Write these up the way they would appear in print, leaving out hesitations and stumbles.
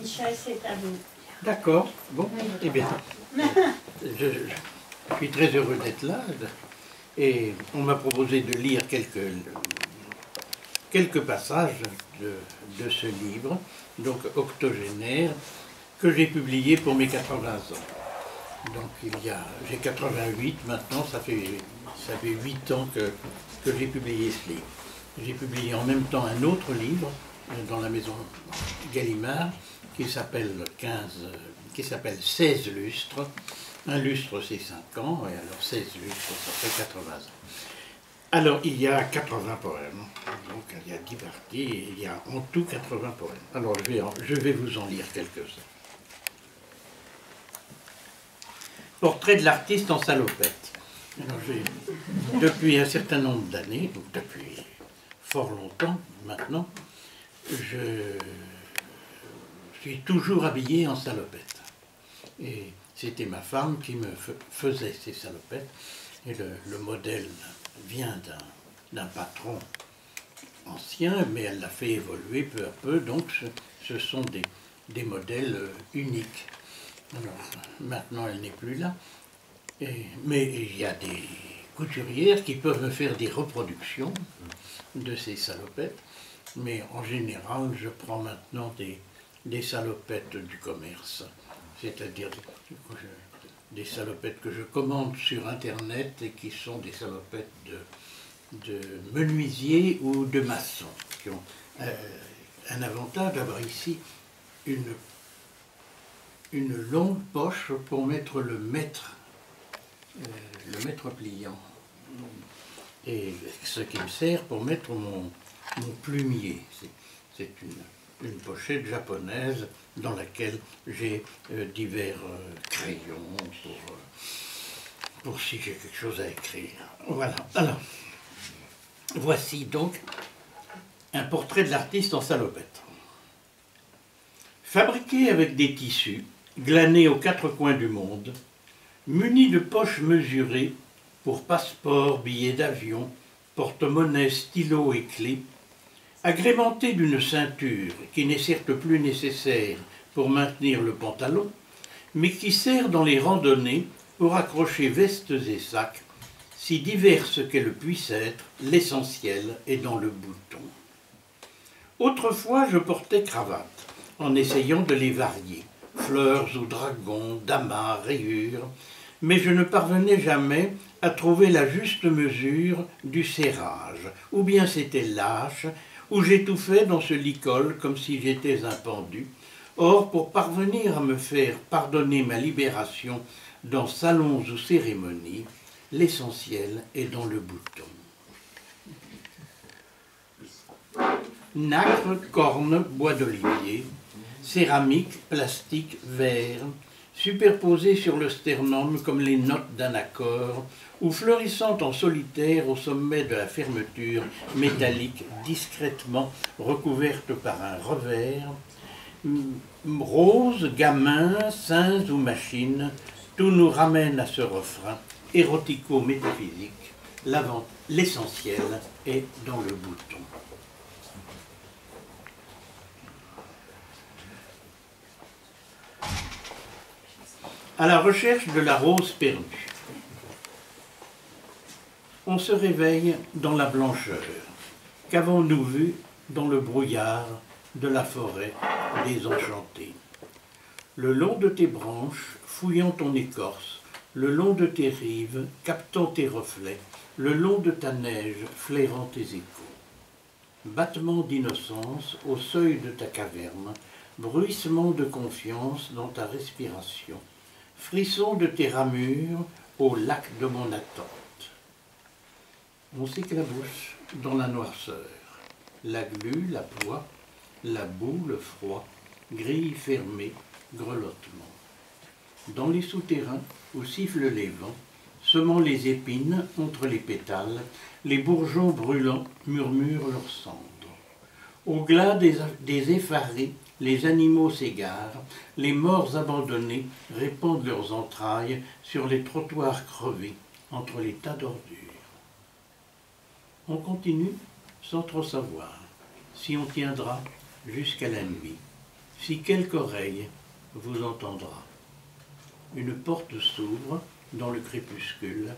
Michel, c'est à vous. D'accord, bon, eh bien, je suis très heureux d'être là, et on m'a proposé de lire quelques passages de ce livre, donc octogénaire, que j'ai publié pour mes 80 ans. Donc j'ai 88 maintenant, ça fait 8 ans que j'ai publié ce livre. J'ai publié en même temps un autre livre dans la maison Gallimard qui s'appelle 16 lustres. Un lustre c'est 5 ans, et alors 16 lustres ça fait 80 ans. Alors il y a 80 poèmes, donc il y a 10 parties, et il y a en tout 80 poèmes. Alors je vais vous en lire quelques-uns. Portrait de l'artiste en salopette. Alors, depuis un certain nombre d'années, depuis fort longtemps maintenant, je suis toujours habillé en salopette. Et c'était ma femme qui me faisait ces salopettes. Et le modèle vient d'un patron ancien, mais elle l'a fait évoluer peu à peu, donc ce sont des modèles uniques. Alors, maintenant, elle n'est plus là, mais il y a des couturières qui peuvent me faire des reproductions de ces salopettes, mais en général, je prends maintenant des salopettes du commerce, c'est-à-dire des salopettes que je commande sur Internet et qui sont des salopettes de menuisier ou de maçon, qui ont un avantage d'avoir ici une longue poche pour mettre le mètre pliant, et ce qui me sert pour mettre mon plumier. C'est une pochette japonaise dans laquelle j'ai divers crayons pour si j'ai quelque chose à écrire. Voilà. Alors, voici donc un portrait de l'artiste en salopette. Fabriqué avec des tissus, glanés aux 4 coins du monde, muni de poches mesurées pour passeport, billets d'avion, porte-monnaie, stylo et clés, agrémenté d'une ceinture qui n'est certes plus nécessaire pour maintenir le pantalon, mais qui sert dans les randonnées pour accrocher vestes et sacs, si diverses qu'elles puissent être, l'essentiel est dans le bouton. Autrefois, je portais cravate, en essayant de les varier, fleurs ou dragons, damas, rayures, mais je ne parvenais jamais à trouver la juste mesure du serrage, ou bien c'était lâche, ou j'étouffais dans ce licol comme si j'étais un pendu. Or, pour parvenir à me faire pardonner ma libération dans salons ou cérémonies, l'essentiel est dans le bouton. Nacre, corne, bois d'olivier, céramique, plastique, verre, superposés sur le sternum comme les notes d'un accord, ou fleurissant en solitaire au sommet de la fermeture métallique discrètement recouverte par un revers, rose, gamin, singe ou machine, tout nous ramène à ce refrain érotico-métaphysique. L'essentiel est dans le bouton. À la recherche de la rose perdue. On se réveille dans la blancheur. Qu'avons-nous vu dans le brouillard de la forêt désenchantée? Le long de tes branches, fouillant ton écorce, le long de tes rives, captant tes reflets, le long de ta neige, flairant tes échos. Battement d'innocence au seuil de ta caverne, bruissement de confiance dans ta respiration, frisson de tes ramures au lac de mon attente. On s'éclabousse dans la noirceur, la glu, la poix, la boue, le froid, grille fermée, grelottement. dans les souterrains où sifflent les vents, semant les épines entre les pétales, les bourgeons brûlants murmurent leurs cendres. Au glas des effarés, les animaux s'égarent, les morts abandonnés répandent leurs entrailles sur les trottoirs crevés, entre les tas d'ordures. On continue sans trop savoir si on tiendra jusqu'à la nuit, si quelque oreille vous entendra. Une porte s'ouvre dans le crépuscule,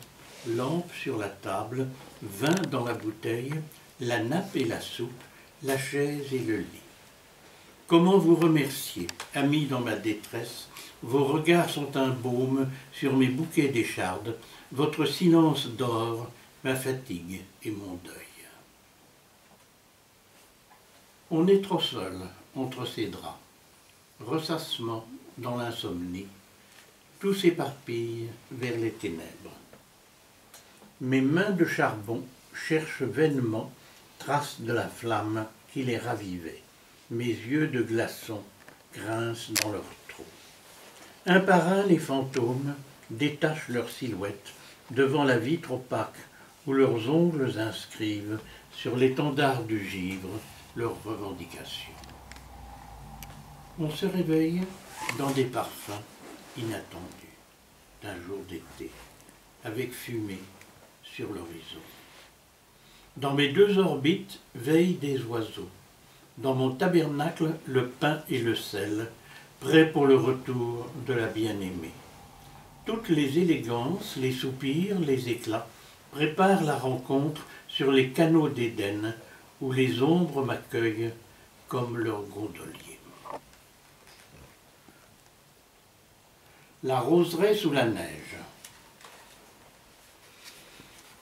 lampe sur la table, vin dans la bouteille, la nappe et la soupe, la chaise et le lit. Comment vous remercier, amis dans ma détresse? Vos regards sont un baume sur mes bouquets d'échardes, votre silence dore ma fatigue et mon deuil. On est trop seul entre ces draps, ressassement dans l'insomnie, tout s'éparpille vers les ténèbres. Mes mains de charbon cherchent vainement traces de la flamme qui les ravivait. Mes yeux de glaçons grincent dans leur trou. Un par un, les fantômes détachent leurs silhouettes devant la vitre opaque où leurs ongles inscrivent sur l'étendard du givre leurs revendications. On se réveille dans des parfums inattendus d'un jour d'été, avec fumée sur l'horizon. Dans mes deux orbites veillent des oiseaux. Dans mon tabernacle, le pain et le sel, prêts pour le retour de la bien-aimée. Toutes les élégances, les soupirs, les éclats préparent la rencontre sur les canaux d'Éden, où les ombres m'accueillent comme leurs gondoliers. La roseraie sous la neige.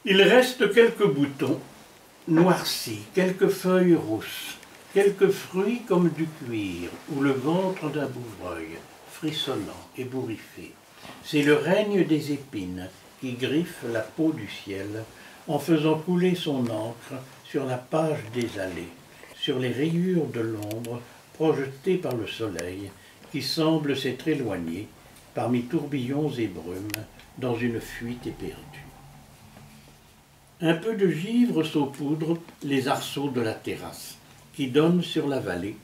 Il reste quelques boutons noircis, quelques feuilles rousses, quelques fruits comme du cuir, ou le ventre d'un bouvreuil, frissonnant, ébouriffé. C'est le règne des épines qui griffe la peau du ciel en faisant couler son encre sur la page des allées, sur les rayures de l'ombre projetées par le soleil qui semble s'être éloigné parmi tourbillons et brumes dans une fuite éperdue. Un peu de givre saupoudre les arceaux de la terrasse qui donne sur la vallée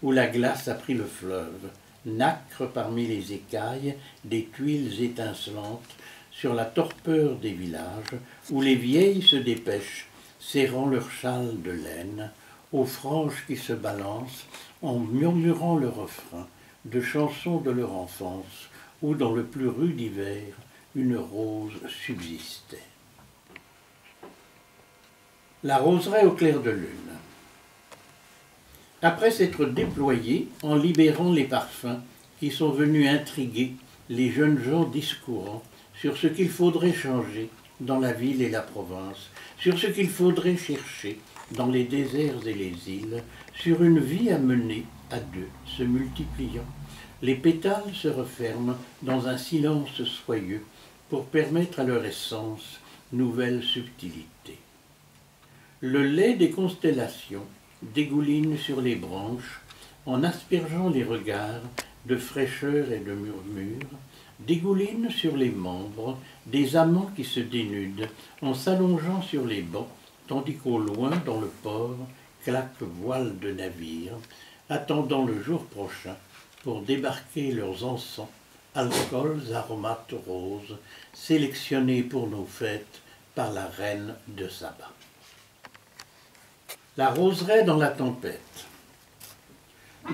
où la glace a pris le fleuve, nacre parmi les écailles des tuiles étincelantes sur la torpeur des villages où les vieilles se dépêchent, serrant leurs châles de laine, aux franges qui se balancent en murmurant le refrain de chansons de leur enfance où dans le plus rude hiver une rose subsistait. La roseraie au clair de lune. Après s'être déployée en libérant les parfums qui sont venus intriguer les jeunes gens discourant sur ce qu'il faudrait changer dans la ville et la province, sur ce qu'il faudrait chercher dans les déserts et les îles, sur une vie à mener à deux, se multipliant, les pétales se referment dans un silence soyeux pour permettre à leur essence nouvelle subtilité. Le lait des constellations dégouline sur les branches en aspergeant les regards de fraîcheur et de murmures, dégouline sur les membres des amants qui se dénudent en s'allongeant sur les bancs, tandis qu'au loin, dans le port, claquent voiles de navires, attendant le jour prochain pour débarquer leurs encens, alcools, aromates roses, sélectionnés pour nos fêtes par la reine de Saba. La roseraie dans la tempête.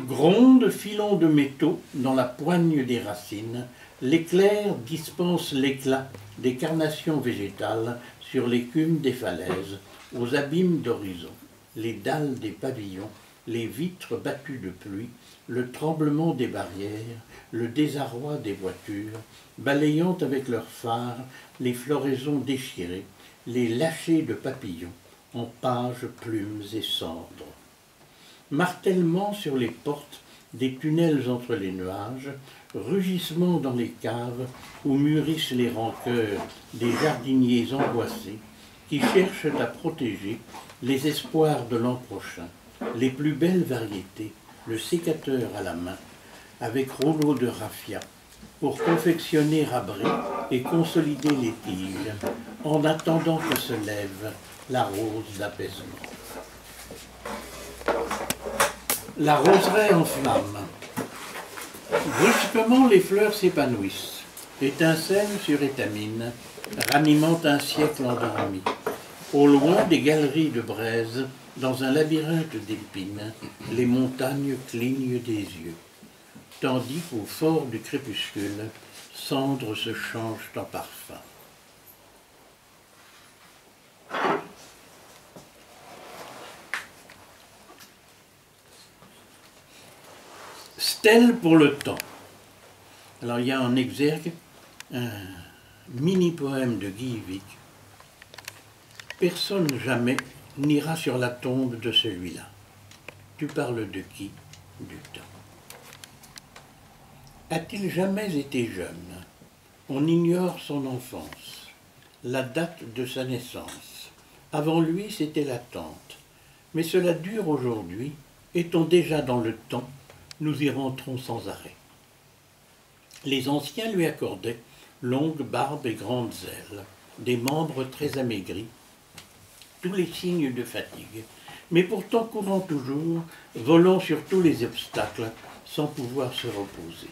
Gronde, filon de métaux dans la poigne des racines, l'éclair dispense l'éclat des carnations végétales sur l'écume des falaises, aux abîmes d'horizon, les dalles des pavillons, les vitres battues de pluie, le tremblement des barrières, le désarroi des voitures, balayant avec leurs phares les floraisons déchirées, les lâchers de papillons, en pages, plumes et cendres. Martèlement sur les portes des tunnels entre les nuages, rugissement dans les caves où mûrissent les rancœurs des jardiniers angoissés qui cherchent à protéger les espoirs de l'an prochain, les plus belles variétés, le sécateur à la main, avec rouleau de raffia, pour confectionner abris et consolider les tiges, en attendant que se lève la rose d'apaisement. La roseraie en flamme. Brusquement, les fleurs s'épanouissent, étincellent sur étamine, ranimant un siècle endormi. Au loin, des galeries de braises, dans un labyrinthe d'épines, les montagnes clignent des yeux, tandis qu'au fort du crépuscule, cendres se changent en parfum. Stèle pour le temps. Alors il y a en exergue un mini-poème de Guy Vic. Personne jamais n'ira sur la tombe de celui-là. Tu parles de qui? Du temps. A-t-il jamais été jeune? On ignore son enfance, la date de sa naissance. Avant lui, c'était l'attente. Mais cela dure aujourd'hui. Est-on déjà dans le temps? Nous y rentrons sans arrêt. Les anciens lui accordaient longue barbe et grandes ailes, des membres très amaigris, tous les signes de fatigue, mais pourtant courant toujours, volant sur tous les obstacles, sans pouvoir se reposer.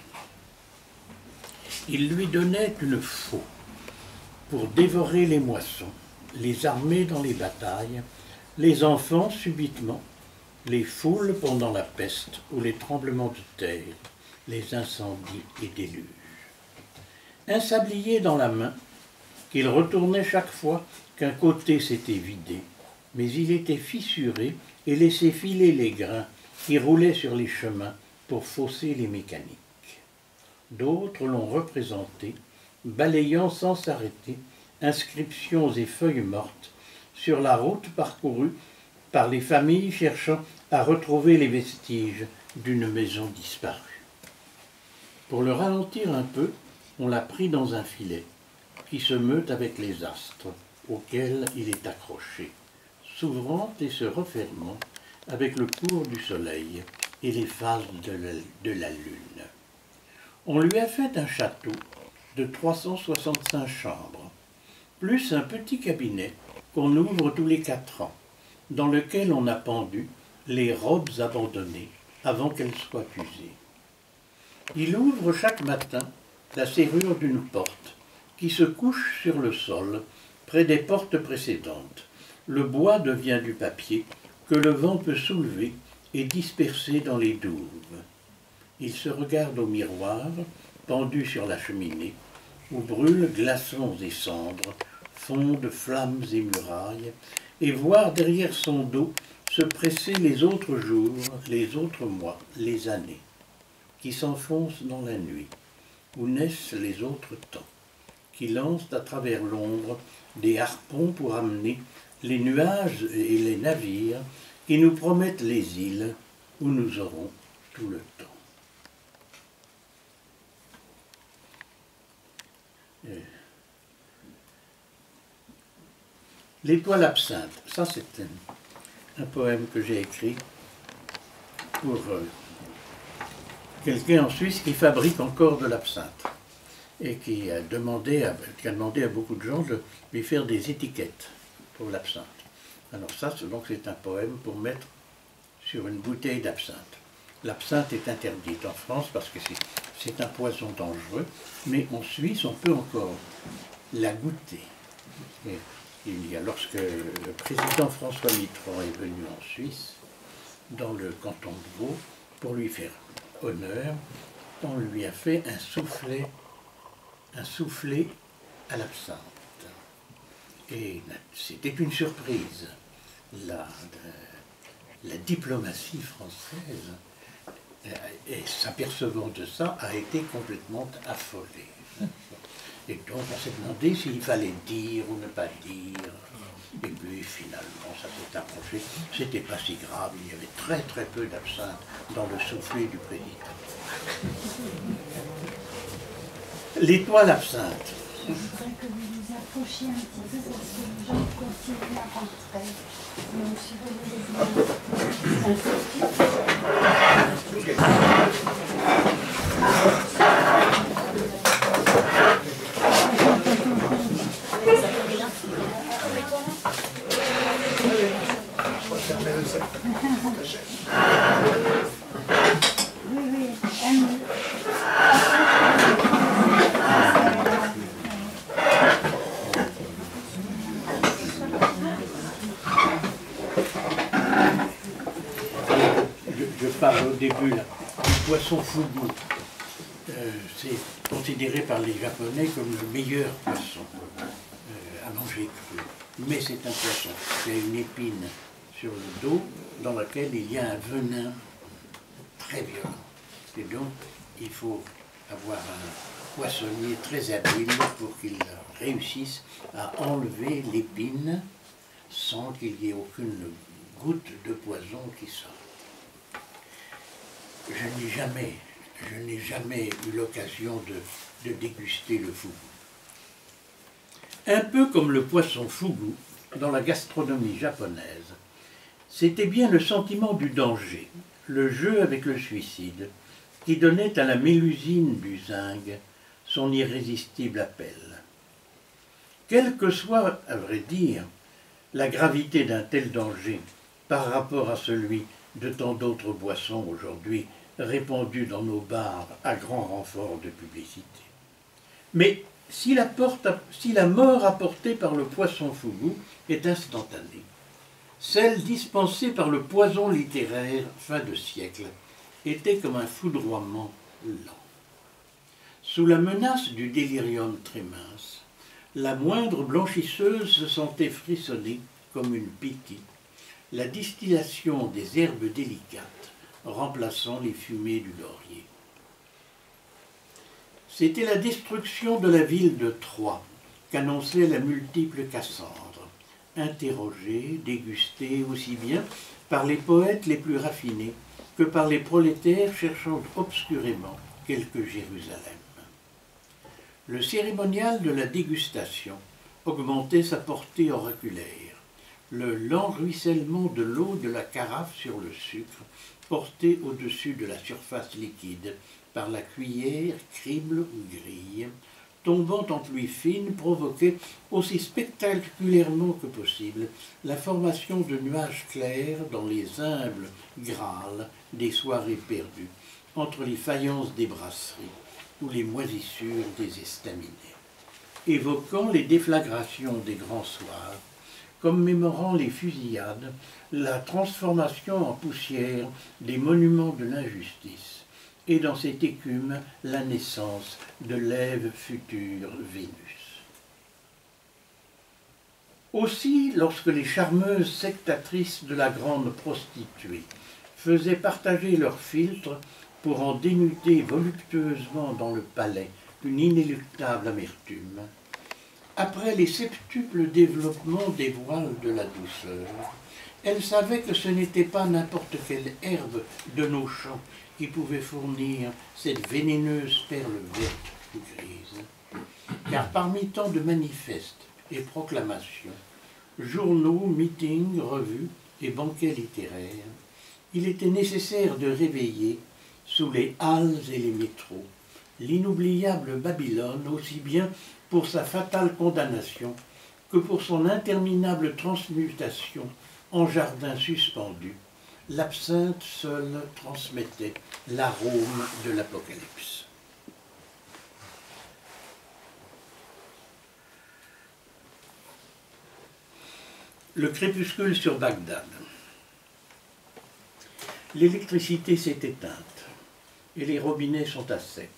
Il lui donnait une faux pour dévorer les moissons, les armées dans les batailles, les enfants subitement, les foules pendant la peste ou les tremblements de terre, les incendies et déluges. Un sablier dans la main, qu'il retournait chaque fois qu'un côté s'était vidé, mais il était fissuré et laissait filer les grains qui roulaient sur les chemins pour fausser les mécaniques. D'autres l'ont représenté, balayant sans s'arrêter inscriptions et feuilles mortes sur la route parcourue par les familles cherchant à retrouver les vestiges d'une maison disparue. Pour le ralentir un peu, on l'a pris dans un filet qui se meut avec les astres auxquels il est accroché, s'ouvrant et se refermant avec le cours du soleil et les phases de la lune. On lui a fait un château de 365 chambres, plus un petit cabinet qu'on ouvre tous les 4 ans, dans lequel on a pendu les robes abandonnées avant qu'elles soient usées. Il ouvre chaque matin la serrure d'une porte qui se couche sur le sol près des portes précédentes. Le bois devient du papier que le vent peut soulever et disperser dans les douves. Il se regarde au miroir, pendu sur la cheminée, où brûlent glaçons et cendres, fondent flammes et murailles, et voir derrière son dos se presser les autres jours, les autres mois, les années, qui s'enfoncent dans la nuit, où naissent les autres temps, qui lancent à travers l'ombre des harpons pour amener les nuages et les navires qui nous promettent les îles où nous aurons tout le temps. L'étoile absinthe, ça c'est un poème que j'ai écrit pour quelqu'un en Suisse qui fabrique encore de l'absinthe et qui a demandé à beaucoup de gens de lui faire des étiquettes pour l'absinthe. Alors ça, c'est un poème pour mettre sur une bouteille d'absinthe. L'absinthe est interdite en France parce que c'est un poison dangereux, mais en Suisse, on peut encore la goûter. Lorsque le président François Mitterrand est venu en Suisse, dans le canton de Vaud, pour lui faire honneur, on lui a fait un soufflet à l'absinthe. Et c'était une surprise. La diplomatie française, et s'apercevant de ça, a été complètement affolée. Et donc on s'est demandé s'il fallait dire ou ne pas dire. Et puis finalement ça s'est approché. C'était pas si grave, il y avait très très peu d'absinthe dans le soufflet du président. L'étoile absinthe. Je voudrais que vous vous approchiez un petit peu parce que les gens continuent à rentrer. Donc si vous voulez un tout petit peu. du poisson fugu. C'est considéré par les Japonais comme le meilleur poisson à manger cru. Mais c'est un poisson qui a une épine sur le dos dans laquelle il y a un venin très violent. Et donc, il faut avoir un poissonnier très habile pour qu'il réussisse à enlever l'épine sans qu'il y ait aucune goutte de poison qui sorte. Je n'ai jamais eu l'occasion de déguster le fugu. Un peu comme le poisson fugu dans la gastronomie japonaise, c'était bien le sentiment du danger, le jeu avec le suicide, qui donnait à la mélusine du zinc son irrésistible appel. Quelle que soit, à vrai dire, la gravité d'un tel danger par rapport à celui de tant d'autres boissons aujourd'hui répandues dans nos bars à grand renfort de publicité. Mais si la mort apportée par le poisson fugu est instantanée, celle dispensée par le poison littéraire fin de siècle était comme un foudroiement lent. Sous la menace du délirium très mince, la moindre blanchisseuse se sentait frissonner comme une pitié, la distillation des herbes délicates remplaçant les fumées du laurier. C'était la destruction de la ville de Troie qu'annonçait la multiple Cassandre, interrogée, dégustée aussi bien par les poètes les plus raffinés que par les prolétaires cherchant obscurément quelque Jérusalem. Le cérémonial de la dégustation augmentait sa portée oraculaire. Le lent ruissellement de l'eau de la carafe sur le sucre, porté au-dessus de la surface liquide par la cuillère, crible ou grille, tombant en pluie fine, provoquait aussi spectaculairement que possible la formation de nuages clairs dans les humbles grâles des soirées perdues, entre les faïences des brasseries ou les moisissures des estaminets, évoquant les déflagrations des grands soirs, commémorant les fusillades, la transformation en poussière des monuments de l'injustice, et dans cette écume, la naissance de l'Ève future Vénus. Aussi, lorsque les charmeuses sectatrices de la grande prostituée faisaient partager leurs filtres pour en dénuder voluptueusement dans le palais une inéluctable amertume, après les septuples développements des voiles de la douceur, elle savait que ce n'était pas n'importe quelle herbe de nos champs qui pouvait fournir cette vénéneuse perle verte ou grise, car parmi tant de manifestes et proclamations, journaux, meetings, revues et banquets littéraires, il était nécessaire de réveiller, sous les halles et les métros, l'inoubliable Babylone aussi bien pour sa fatale condamnation que pour son interminable transmutation en jardin suspendu. L'absinthe seule transmettait l'arôme de l'Apocalypse. Le crépuscule sur Bagdad. L'électricité s'est éteinte et les robinets sont à sec.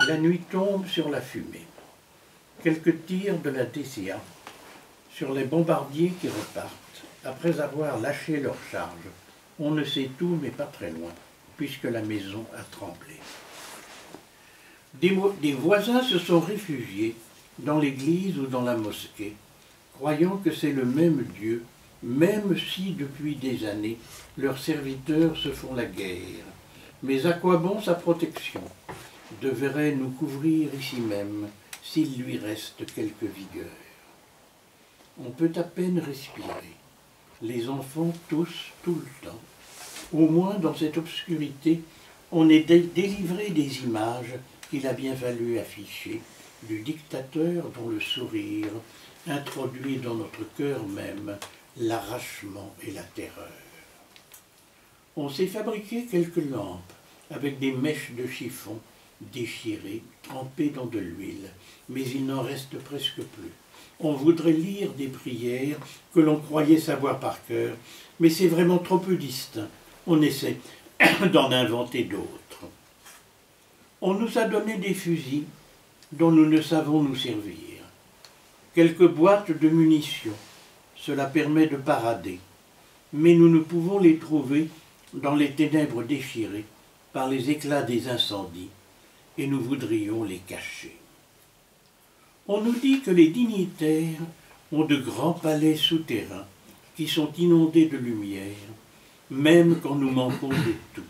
La nuit tombe sur la fumée. Quelques tirs de la DCA sur les bombardiers qui repartent après avoir lâché leur charge. On ne sait tout, mais pas très loin, puisque la maison a tremblé. Des voisins se sont réfugiés dans l'église ou dans la mosquée, croyant que c'est le même Dieu, même si depuis des années leurs serviteurs se font la guerre. Mais à quoi bon sa protection? Devrait nous couvrir ici même, s'il lui reste quelque vigueur. On peut à peine respirer. Les enfants toussent tout le temps. Au moins, dans cette obscurité, on est délivré des images qu'il a bien fallu afficher, du dictateur dont le sourire introduit dans notre cœur même l'arrachement et la terreur. On s'est fabriqué quelques lampes avec des mèches de chiffon déchirées, trempées dans de l'huile, mais il n'en reste presque plus. On voudrait lire des prières que l'on croyait savoir par cœur, mais c'est vraiment trop peu distinct. On essaie d'en inventer d'autres. On nous a donné des fusils dont nous ne savons nous servir, quelques boîtes de munitions, cela permet de parader, mais nous ne pouvons les trouver dans les ténèbres déchirées par les éclats des incendies, et nous voudrions les cacher. On nous dit que les dignitaires ont de grands palais souterrains qui sont inondés de lumière, même quand nous manquons de tout.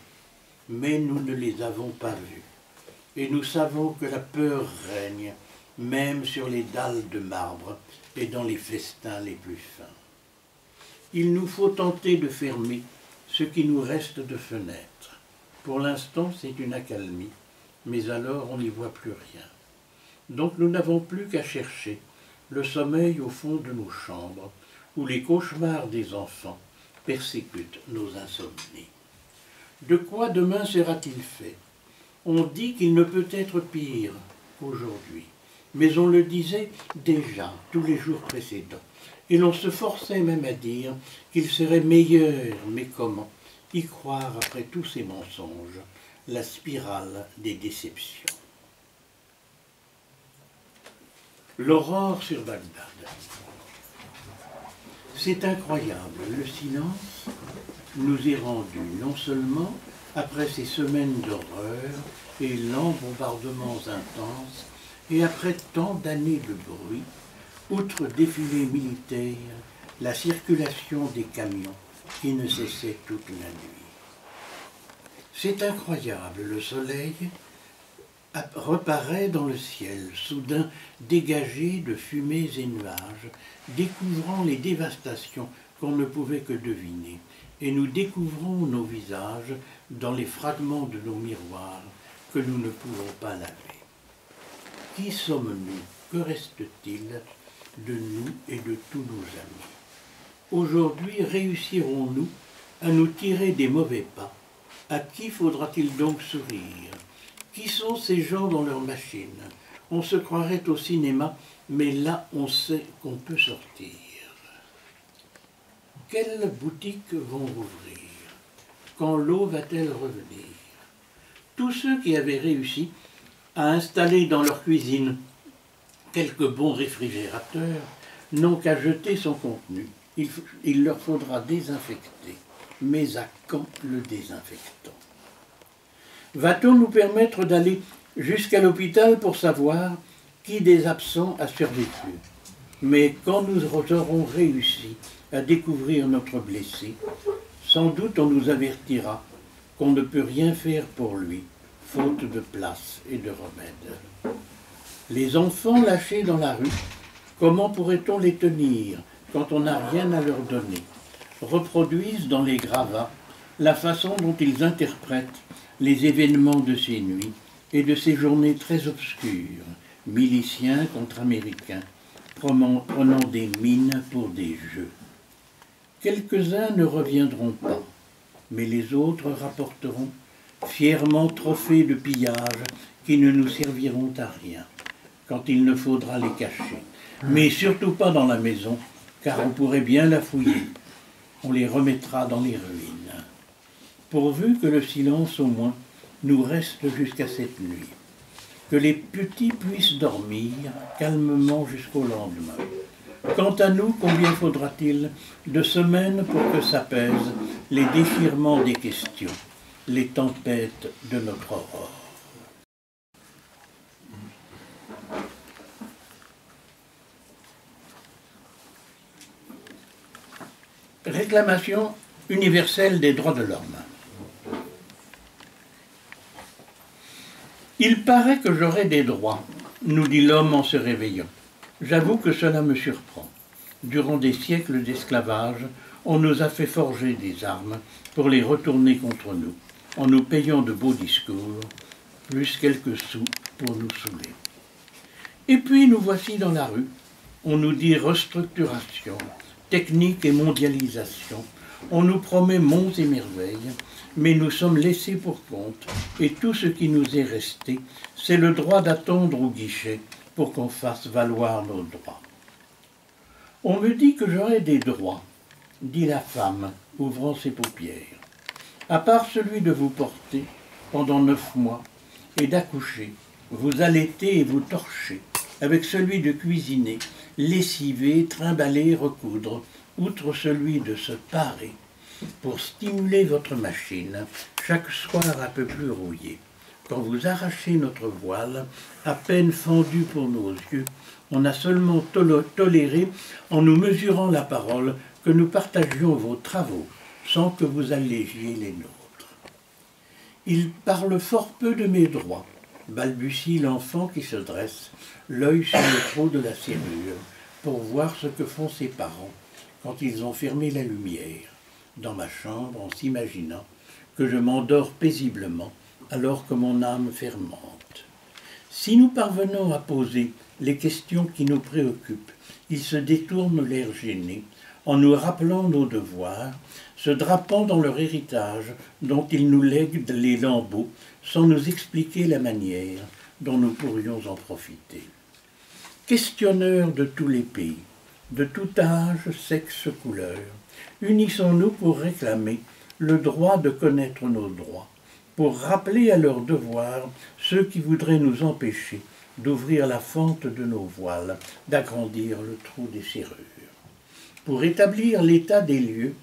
Mais nous ne les avons pas vus, et nous savons que la peur règne, même sur les dalles de marbre et dans les festins les plus fins. Il nous faut tenter de fermer ce qui nous reste de fenêtres. Pour l'instant, c'est une accalmie, mais alors on n'y voit plus rien. Donc nous n'avons plus qu'à chercher le sommeil au fond de nos chambres, où les cauchemars des enfants persécutent nos insomnies. De quoi demain sera-t-il fait? On dit qu'il ne peut être pire qu'aujourd'hui, mais on le disait déjà tous les jours précédents, et l'on se forçait même à dire qu'il serait meilleur, mais comment y croire après tous ces mensonges, la spirale des déceptions. L'aurore sur Bagdad. C'est incroyable, le silence nous est rendu non seulement après ces semaines d'horreur et lents bombardements intenses, et après tant d'années de bruit, outre défilés militaires, la circulation des camions qui ne cessait toute la nuit. C'est incroyable, le soleil reparaît dans le ciel, soudain dégagé de fumées et nuages, découvrant les dévastations qu'on ne pouvait que deviner, et nous découvrons nos visages dans les fragments de nos miroirs que nous ne pouvons pas laver. Qui sommes-nous? Que reste-t-il de nous et de tous nos amis? Aujourd'hui, réussirons-nous à nous tirer des mauvais pas? À qui faudra-t-il donc sourire? Qui sont ces gens dans leur machine? On se croirait au cinéma, mais là on sait qu'on peut sortir. Quelles boutiques vont rouvrir? Quand l'eau va-t-elle revenir? Tous ceux qui avaient réussi à installer dans leur cuisine quelques bons réfrigérateurs n'ont qu'à jeter son contenu. Il leur faudra désinfecter. Mais à quand le désinfectant? Va-t-on nous permettre d'aller jusqu'à l'hôpital pour savoir qui des absents a survécu? Mais quand nous aurons réussi à découvrir notre blessé, sans doute on nous avertira qu'on ne peut rien faire pour lui, faute de place et de remède. Les enfants lâchés dans la rue, comment pourrait-on les tenir quand on n'a rien à leur donner? Reproduisent dans les gravats la façon dont ils interprètent les événements de ces nuits et de ces journées très obscures, miliciens contre américains, prenant des mines pour des jeux. Quelques-uns ne reviendront pas, mais les autres rapporteront fièrement trophées de pillage qui ne nous serviront à rien, quand il ne faudra les cacher, mais surtout pas dans la maison, car on pourrait bien la fouiller. On les remettra dans les ruines, pourvu que le silence au moins nous reste jusqu'à cette nuit, que les petits puissent dormir calmement jusqu'au lendemain. Quant à nous, combien faudra-t-il de semaines pour que s'apaisent les déchirements des questions, les tempêtes de notre aurore? Réclamation universelle des droits de l'homme. Il paraît que j'aurai des droits, nous dit l'homme en se réveillant. J'avoue que cela me surprend. Durant des siècles d'esclavage, on nous a fait forger des armes pour les retourner contre nous, en nous payant de beaux discours, plus quelques sous pour nous saouler. Et puis nous voici dans la rue, on nous dit restructuration, technique et mondialisation, on nous promet monts et merveilles, mais nous sommes laissés pour compte, et tout ce qui nous est resté, c'est le droit d'attendre au guichet pour qu'on fasse valoir nos droits. On me dit que j'aurai des droits, dit la femme, ouvrant ses paupières. À part celui de vous porter pendant 9 mois et d'accoucher, vous allaiter et vous torcher, avec celui de cuisiner, lessiver, trimballer, recoudre, outre celui de se parer, pour stimuler votre machine, chaque soir un peu plus rouillée. Quand vous arrachez notre voile, à peine fendu pour nos yeux, on a seulement toléré, en nous mesurant la parole, que nous partagions vos travaux, sans que vous allégiez les nôtres. Il parle fort peu de mes droits, balbutie l'enfant qui se dresse, l'œil sur le trou de la serrure, pour voir ce que font ses parents quand ils ont fermé la lumière, dans ma chambre, en s'imaginant que je m'endors paisiblement, alors que mon âme fermente. Si nous parvenons à poser les questions qui nous préoccupent, ils se détournent l'air gêné, en nous rappelant nos devoirs, se drapant dans leur héritage dont ils nous lèguent les lambeaux, sans nous expliquer la manière dont nous pourrions en profiter. Questionneurs de tous les pays, de tout âge, sexe, couleur, unissons-nous pour réclamer le droit de connaître nos droits, pour rappeler à leurs devoirs ceux qui voudraient nous empêcher d'ouvrir la fente de nos voiles, d'agrandir le trou des serrures, pour établir l'état des lieux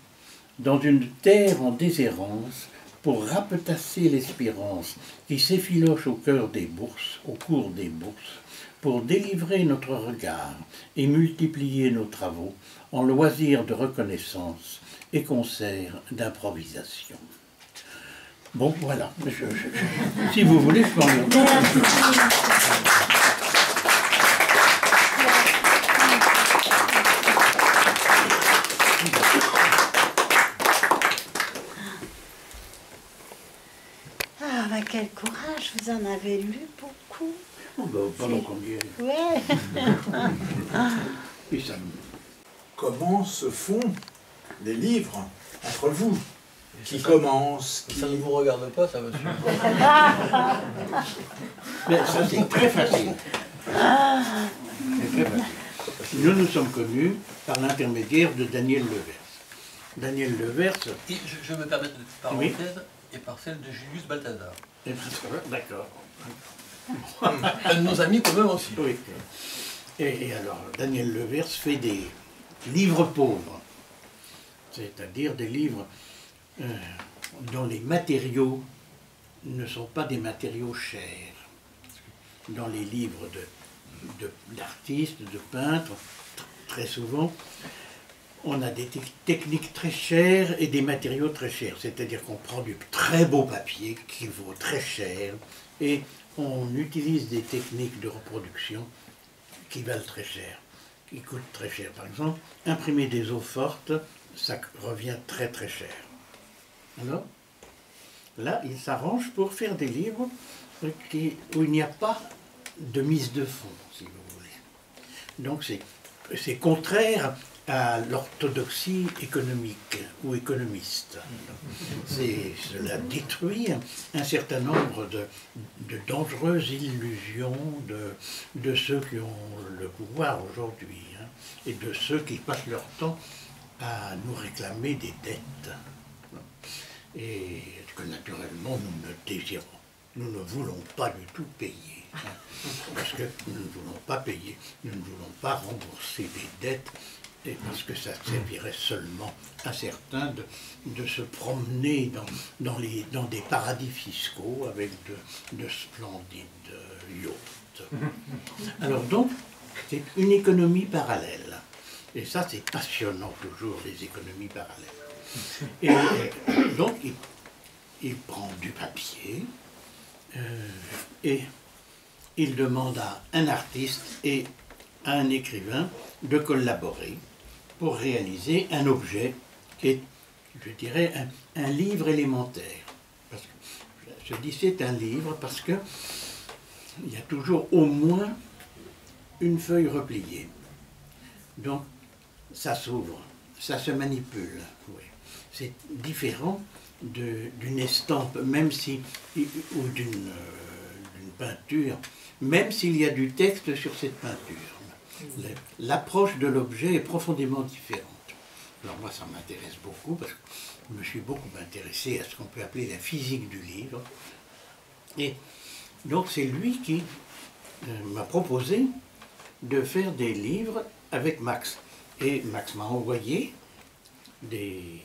dans une terre en déshérence, pour rapetasser l'espérance qui s'effiloche au cœur des bourses, au cours des bourses, pour délivrer notre regard et multiplier nos travaux en loisirs de reconnaissance et concerts d'improvisation. Bon, voilà. Si vous voulez, je peux en dire. Ah, bah, quel courage, vous en avez lu beaucoup. Oh, bah, pendant qu'on y est. Ouais. Et ça, Comment se font les livres entre vous? Qui commence, Ça ne vous regarde pas, ça, monsieur. mais ça, c'est très facile. C'est très facile. Nous nous sommes connus par l'intermédiaire de Daniel Levers. Daniel Levers... Et je me permets de parenthèse, et par celle de Julius Balthazar. D'accord. Un de nos amis quand même aussi. Oui. Et alors, Daniel Levers fait des livres pauvres, c'est-à-dire des livres dont les matériaux ne sont pas des matériaux chers. Dans les livres d'artistes, de peintres, très souvent, on a des techniques très chères et des matériaux très chers. C'est-à-dire qu'on prend du très beau papier qui vaut très cher et on utilise des techniques de reproduction qui valent très cher, qui coûtent très cher. Par exemple, imprimer des eaux fortes, ça revient très très cher. Alors, là, il s'arrange pour faire des livres où il n'y a pas de mise de fond, si vous voulez. Donc c'est contraire à l'orthodoxie économique ou économiste. Cela détruit un certain nombre de dangereuses illusions de ceux qui ont le pouvoir aujourd'hui, hein, et de ceux qui passent leur temps à nous réclamer des dettes. Et que naturellement nous ne désirons. Nous ne voulons pas du tout payer. Hein, parce que nous ne voulons pas payer, nous ne voulons pas rembourser des dettes, et parce que ça servirait seulement à certains de se promener dans des paradis fiscaux avec de splendides yachts. Alors donc, c'est une économie parallèle. Et ça, c'est passionnant toujours, les économies parallèles. Et donc, il prend du papier et il demande à un artiste et à un écrivain de collaborer pour réaliser un objet qui est, je dirais, un livre élémentaire. Parce que, je dis c'est un livre parce que il y a toujours au moins une feuille repliée. Donc, ça s'ouvre, ça se manipule. Oui. C'est différent d'une estampe, même si, ou d'une peinture, même s'il y a du texte sur cette peinture. L'approche de l'objet est profondément différente. Alors moi, ça m'intéresse beaucoup parce que je me suis beaucoup intéressé à ce qu'on peut appeler la physique du livre. Et donc c'est lui qui m'a proposé de faire des livres avec Max. Et Max m'a envoyé des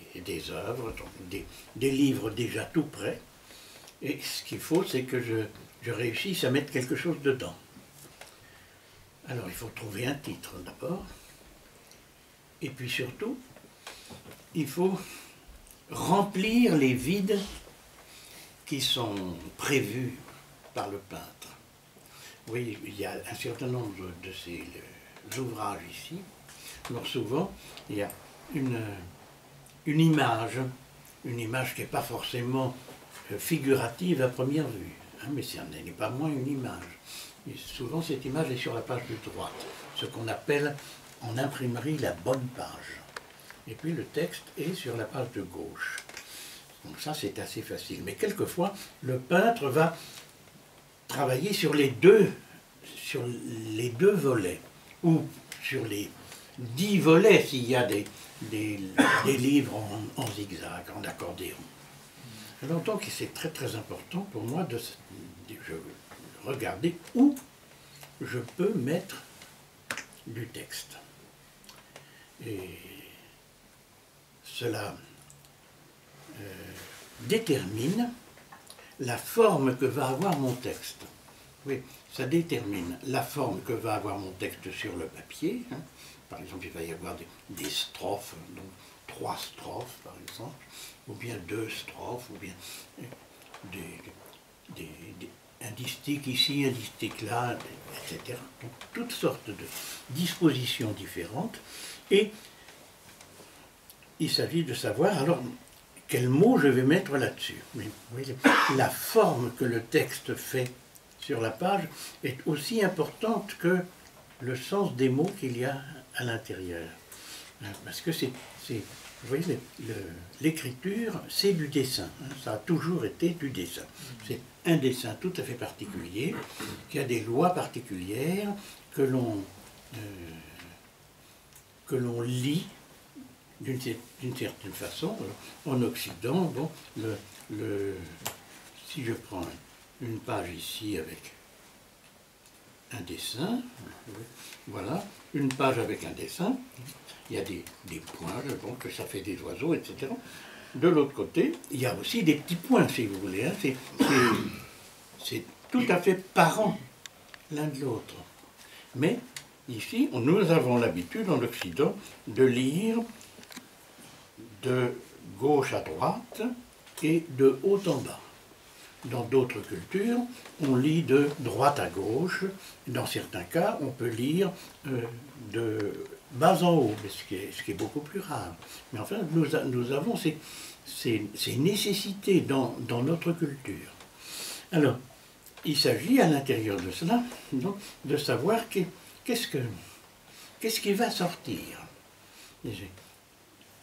œuvres, donc des livres déjà tout prêts. Et ce qu'il faut, c'est que je réussisse à mettre quelque chose dedans. Alors il faut trouver un titre d'abord. Et puis surtout, il faut remplir les vides qui sont prévus par le peintre. Oui, il y a un certain nombre de ces ouvrages ici. Alors souvent, il y a une image qui n'est pas forcément figurative à première vue, hein, mais ce n'est pas moins une image. Et souvent, cette image est sur la page de droite, ce qu'on appelle en imprimerie la bonne page. Et puis le texte est sur la page de gauche. Donc ça, c'est assez facile. Mais quelquefois, le peintre va travailler sur les deux volets, ou sur les 10 volets s'il y a des livres en zigzag, en accordéon. Alors donc c'est très très important pour moi de regarder où je peux mettre du texte. Et cela détermine la forme que va avoir mon texte. Oui, ça détermine la forme que va avoir mon texte sur le papier. Hein. Par exemple, il va y avoir des strophes, donc 3 strophes par exemple, ou bien 2 strophes, ou bien un distique ici, un distique là, etc. Donc toutes sortes de dispositions différentes. Et il s'agit de savoir alors quel mot je vais mettre là-dessus. La forme que le texte fait sur la page est aussi importante que le sens des mots qu'il y a à l'intérieur. Parce que vous voyez, l'écriture, c'est du dessin. Ça a toujours été du dessin. C'est un dessin tout à fait particulier, qui a des lois particulières, que l'on lit d'une certaine façon. En Occident, bon, si je prends une page ici avec un dessin, voilà, une page avec un dessin, il y a des points, donc ça fait des oiseaux, etc. De l'autre côté, il y a aussi des petits points, si vous voulez. Hein. C'est tout à fait parent l'un de l'autre. Mais ici, nous avons l'habitude en Occident de lire de gauche à droite et de haut en bas. Dans d'autres cultures, on lit de droite à gauche. Dans certains cas, on peut lire de bas en haut, ce qui est beaucoup plus rare. Mais enfin, nous avons ces nécessités dans notre culture. Alors, il s'agit à l'intérieur de cela donc, de savoir qu'est-ce qui va sortir.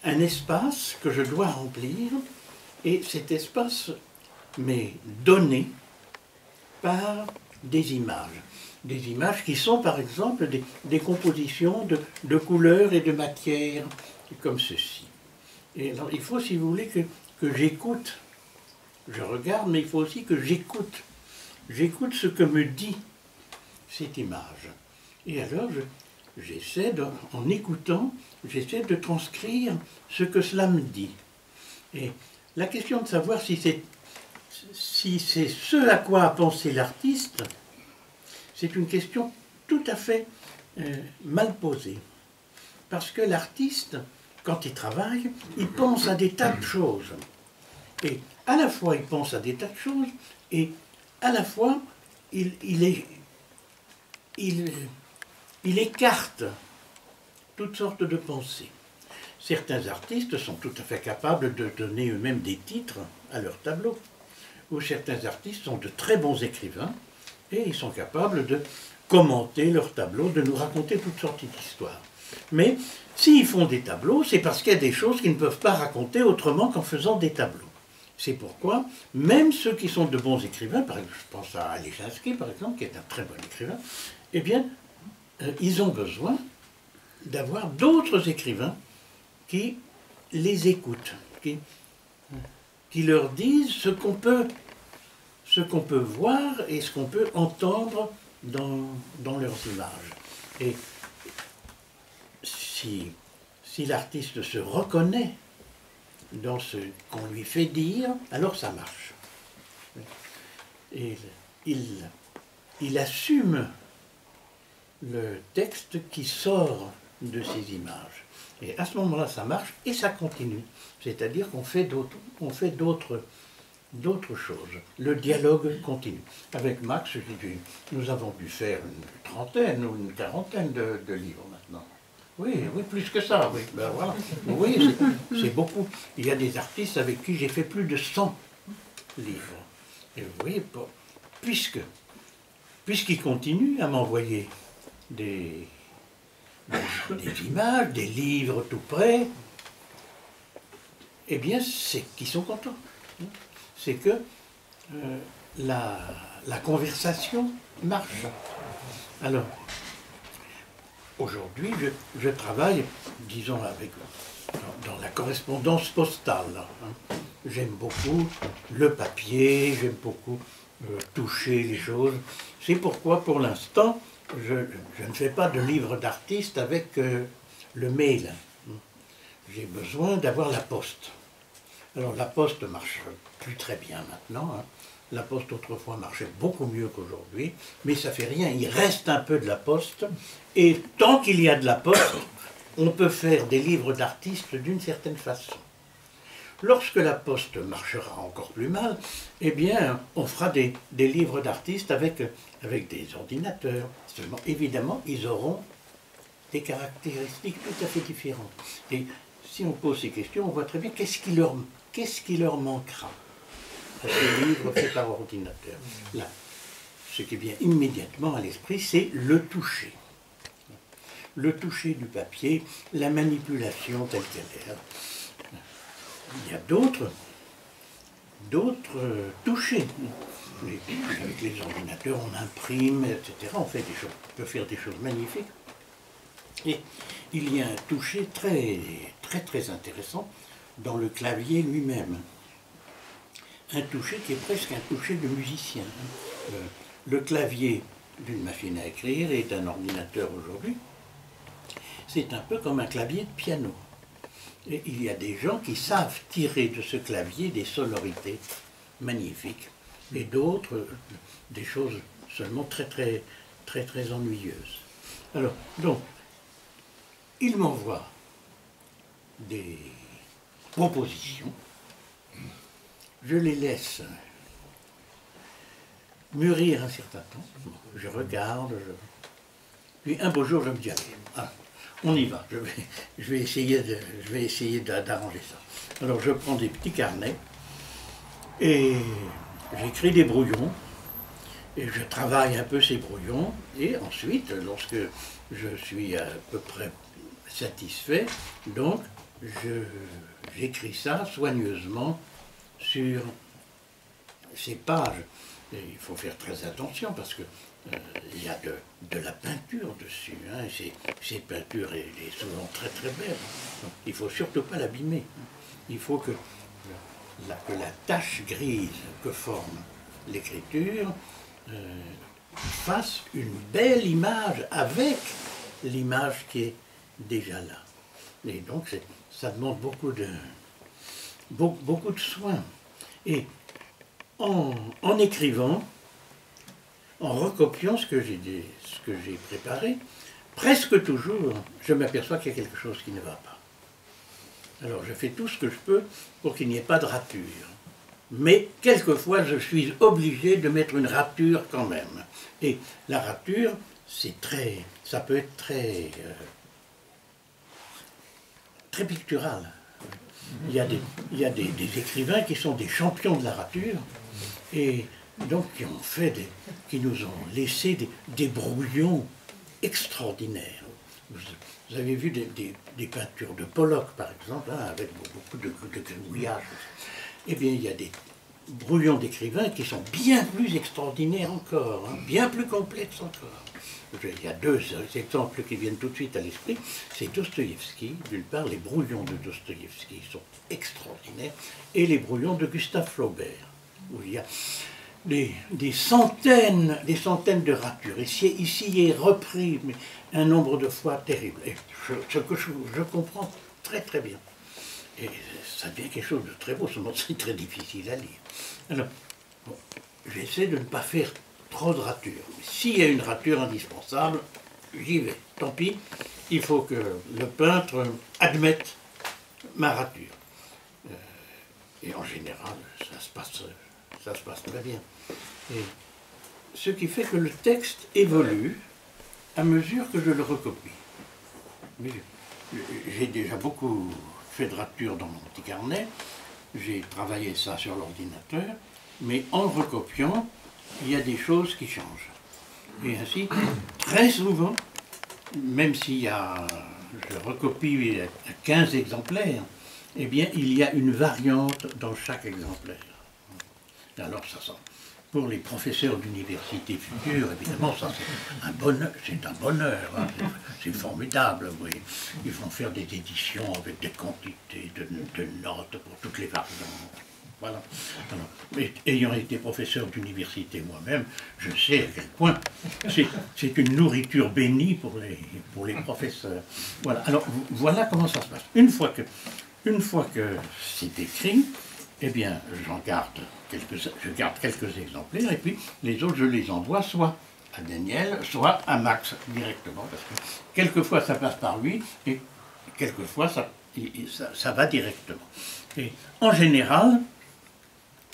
Un espace que je dois remplir, et cet espace m'est donné par des images qui sont par exemple des compositions de couleurs et de matières comme ceci. Et alors il faut, si vous voulez, que j'écoute, je regarde, mais il faut aussi que j'écoute ce que me dit cette image. Et alors en écoutant, j'essaie de transcrire ce que cela me dit. Et la question de savoir si c'est ce à quoi a pensé l'artiste, c'est une question tout à fait mal posée. Parce que l'artiste, quand il travaille, il pense à des tas de choses. Et à la fois, il pense à des tas de choses, et à la fois, il écarte toutes sortes de pensées. Certains artistes sont tout à fait capables de donner eux-mêmes des titres à leurs tableaux. Ou certains artistes sont de très bons écrivains et ils sont capables de commenter leurs tableaux, de nous raconter toutes sortes d'histoires. Mais s'ils font des tableaux, c'est parce qu'il y a des choses qu'ils ne peuvent pas raconter autrement qu'en faisant des tableaux. C'est pourquoi, même ceux qui sont de bons écrivains, par exemple, je pense à Alechinsky, par exemple, qui est un très bon écrivain, eh bien, ils ont besoin d'avoir d'autres écrivains qui les écoutent, qui leur disent ce qu'on peut voir et ce qu'on peut entendre dans leurs images. Et si l'artiste se reconnaît dans ce qu'on lui fait dire, alors ça marche. Et il assume le texte qui sort de ces images. Et à ce moment-là, ça marche et ça continue. C'est-à-dire qu'on fait d'autres choses. Le dialogue continue. Avec Max, nous avons dû faire une trentaine ou une quarantaine de livres maintenant. Oui, plus que ça, oui. Ben voilà. Oui, c'est beaucoup. Il y a des artistes avec qui j'ai fait plus de 100 livres. Et vous voyez, puisqu'ils continuent à m'envoyer des images, des livres tout près, eh bien, c'est qu'ils sont contents. C'est que la conversation marche. Alors, aujourd'hui, je travaille, disons, dans la correspondance postale. Hein. J'aime beaucoup le papier, j'aime beaucoup toucher les choses. C'est pourquoi, pour l'instant, je ne fais pas de livre d'artiste avec le mail. J'ai besoin d'avoir la poste. Alors la poste marche plus très bien maintenant. Hein. La poste autrefois marchait beaucoup mieux qu'aujourd'hui, mais ça fait rien, il reste un peu de la poste, et tant qu'il y a de la poste, on peut faire des livres d'artistes d'une certaine façon. Lorsque la poste marchera encore plus mal, eh bien, on fera des livres d'artistes avec des ordinateurs. Seulement, évidemment, ils auront des caractéristiques tout à fait différentes. Et si on pose ces questions, on voit très bien qu'est-ce qui leur manquera à ces livres faits par ordinateur. Là, ce qui vient immédiatement à l'esprit, c'est le toucher. Le toucher du papier, la manipulation telle qu'elle est. Il y a d'autres touchés. Avec les ordinateurs, on imprime, etc. On peut faire des choses magnifiques. Et il y a un toucher très, très, très intéressant dans le clavier lui-même. Un toucher qui est presque un toucher de musicien. Le clavier d'une machine à écrire et d'un ordinateur aujourd'hui, c'est un peu comme un clavier de piano. Et il y a des gens qui savent tirer de ce clavier des sonorités magnifiques et d'autres des choses seulement très, très, très, très ennuyeuses. Alors, donc, ils m'envoient des propositions, je les laisse mûrir un certain temps, je regarde, puis un beau jour je me dis, allez, on y va, je vais essayer d'arranger ça. Alors je prends des petits carnets et j'écris des brouillons et je travaille un peu ces brouillons et ensuite, lorsque je suis à peu près satisfait, donc j'écris ça soigneusement sur ces pages. Et il faut faire très attention parce que il y a de la peinture dessus. Hein, cette peinture est souvent très très belle. Donc, il ne faut surtout pas l'abîmer. Il faut que la tache grise que forme l'écriture fasse une belle image avec l'image qui est déjà là. Et donc ça demande beaucoup de soin. Et en écrivant, en recopiant ce que j'ai préparé, presque toujours, je m'aperçois qu'il y a quelque chose qui ne va pas. Alors je fais tout ce que je peux pour qu'il n'y ait pas de rature. Mais quelquefois, je suis obligé de mettre une rature quand même. Et la rature, ça peut être très pictural. Il y a des écrivains qui sont des champions de la rature et donc qui nous ont laissé des brouillons extraordinaires. Vous avez vu des peintures de Pollock, par exemple, hein, avec beaucoup de gribouillage. Eh bien, il y a brouillons d'écrivains qui sont bien plus extraordinaires encore, hein, bien plus complexes encore. Il y a deux exemples qui viennent tout de suite à l'esprit. C'est Dostoïevski, d'une part, les brouillons de Dostoïevski sont extraordinaires, et les brouillons de Gustave Flaubert, où il y a des centaines de ratures. Ici est repris mais un nombre de fois terrible. Et ce que je comprends très très bien. Et ça devient quelque chose de très beau, seulement c'est très difficile à lire. Alors, bon, j'essaie de ne pas faire trop de ratures. S'il y a une rature indispensable, j'y vais. Tant pis, il faut que le peintre admette ma rature. Et en général, ça se passe très bien. Et ce qui fait que le texte évolue à mesure que je le recopie. J'ai déjà beaucoup fait de ratures dans mon petit carnet, j'ai travaillé ça sur l'ordinateur, mais en le recopiant, il y a des choses qui changent. Et ainsi, très souvent, même s'il y a, je recopie 15 exemplaires, eh bien, il y a une variante dans chaque exemplaire. Alors, ça sent. Pour les professeurs d'université futures, évidemment, ça c'est un bonheur, hein, c'est formidable. Oui. Ils vont faire des éditions avec des quantités de notes pour toutes les variantes. Voilà. Alors, mais ayant été professeur d'université moi-même, je sais à quel point c'est une nourriture bénie pour les professeurs. Voilà. Alors voilà comment ça se passe. Une fois que c'est écrit, eh bien, je garde quelques exemplaires et puis les autres, je les envoie soit à Daniel, soit à Max directement, parce que quelquefois ça passe par lui et quelquefois ça va directement. Et en général,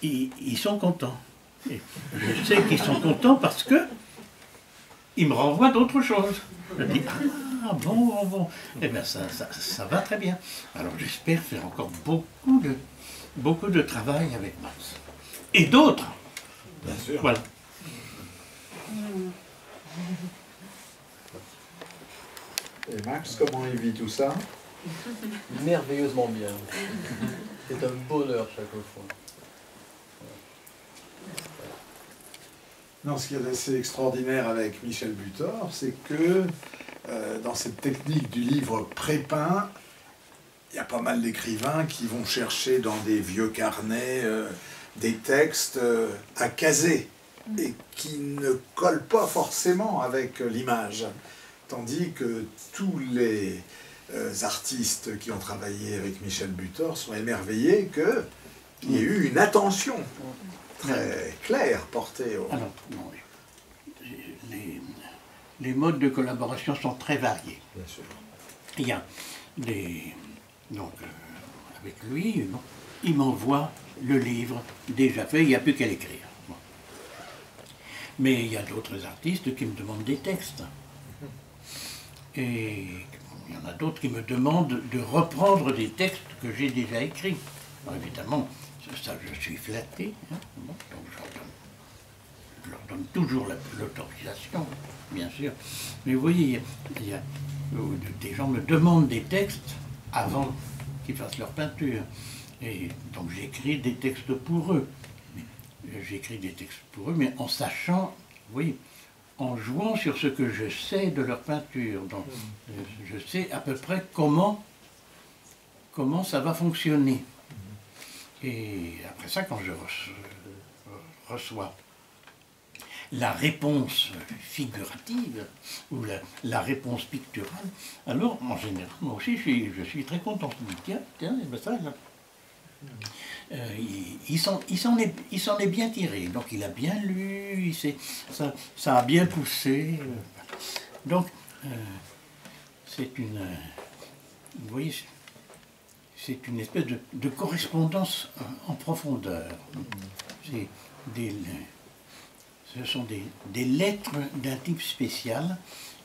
ils sont contents. Et je sais qu'ils sont contents parce que ils me renvoient d'autres choses. Je dis, ah bon, eh bien ça va très bien. Alors j'espère faire encore beaucoup de travail avec Max. Et d'autres. Bien sûr. Voilà. Et Max, comment il vit tout ça? Merveilleusement bien. C'est un bonheur chaque fois. Non, ce qui est assez extraordinaire avec Michel Butor, c'est que dans cette technique du livre prépeint, il y a pas mal d'écrivains qui vont chercher dans des vieux carnets des textes à caser et qui ne collent pas forcément avec l'image. Tandis que tous les artistes qui ont travaillé avec Michel Butor sont émerveillés qu'il y ait eu une attention très claire portée au... Alors, non, les modes de collaboration sont très variés. Bien sûr. Il y a donc, avec lui, bon, il m'envoie le livre déjà fait, il n'y a plus qu'à l'écrire. Bon. Mais il y a d'autres artistes qui me demandent des textes. Et il y en a d'autres qui me demandent de reprendre des textes que j'ai déjà écrits. Alors, évidemment, ça je suis flatté, hein, bon, donc je leur donne toujours l'autorisation, bien sûr. Mais vous voyez, des gens me demandent des textes avant qu'ils fassent leur peinture. Et donc j'écris des textes pour eux. J'écris des textes pour eux, mais en sachant, oui, en jouant sur ce que je sais de leur peinture. Donc je sais à peu près comment ça va fonctionner. Et après ça, quand je reçois la réponse figurative ou la réponse picturale, alors en général, moi aussi, je suis très content. Je me dis, tiens, ben ça, là, il s'en est bien tiré. Donc il a bien lu, ça a bien poussé. Donc, c'est une... vous voyez, c'est une espèce de correspondance en profondeur. Ce sont des lettres d'un type spécial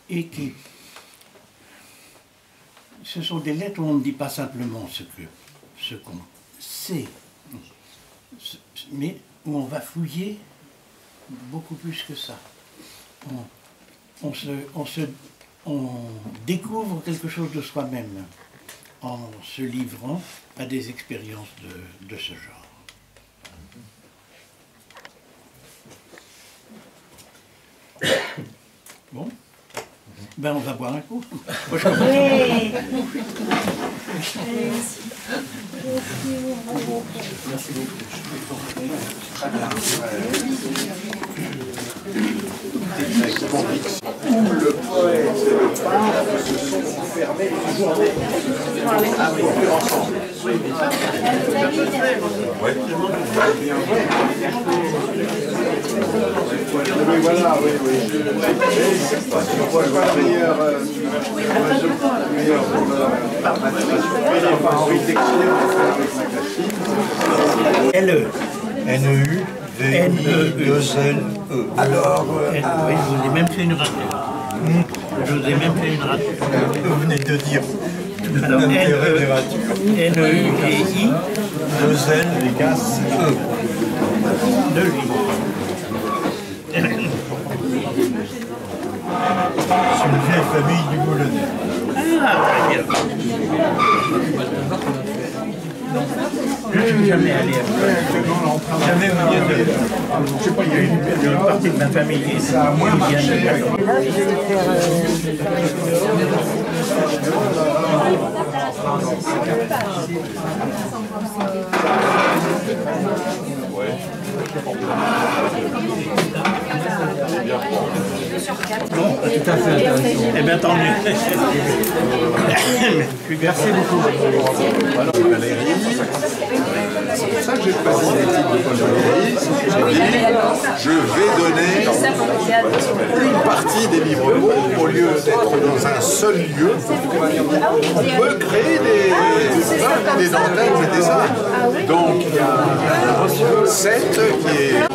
et ce sont des lettres où on ne dit pas simplement ce qu'on sait, mais où on va fouiller beaucoup plus que ça. On découvre quelque chose de soi-même en se livrant à des expériences de ce genre. Bon. Ben, on va boire un coup. Oui. Merci beaucoup. Où le poète et le peintre se sont enfermés une journée. Ah oui, ensemble. Oui, voilà, oui, oui. Je ne vois pas le meilleur enfin, Henri Texier, on va faire avec ma cachine. LE. N-E-U-2-L-E. Alors, Oui, je vous ai même fait une rature. Je vous ai même fait une rature. Vous venez de dire Alors, l'intérêt des ratures. N-E-U-G-I, 2L égale E. de lui. C'est une vieille famille du Boulonnais. Ah, très bien. Je ne suis jamais allé à Jamais vous y êtes allé. je sais pas, il y a une partie de ma famille qui vient de Non, tout à fait intéressant. Eh bien, tant mieux. Merci beaucoup. Valérie, c'est pour ça que j'ai choisi les titres de Paul Valéry, c'est que j'ai dit, je vais donner une partie des livres courts au lieu d'être dans un seul lieu. On peut créer des dentelles, des dessins. Donc il y a 7 qui est...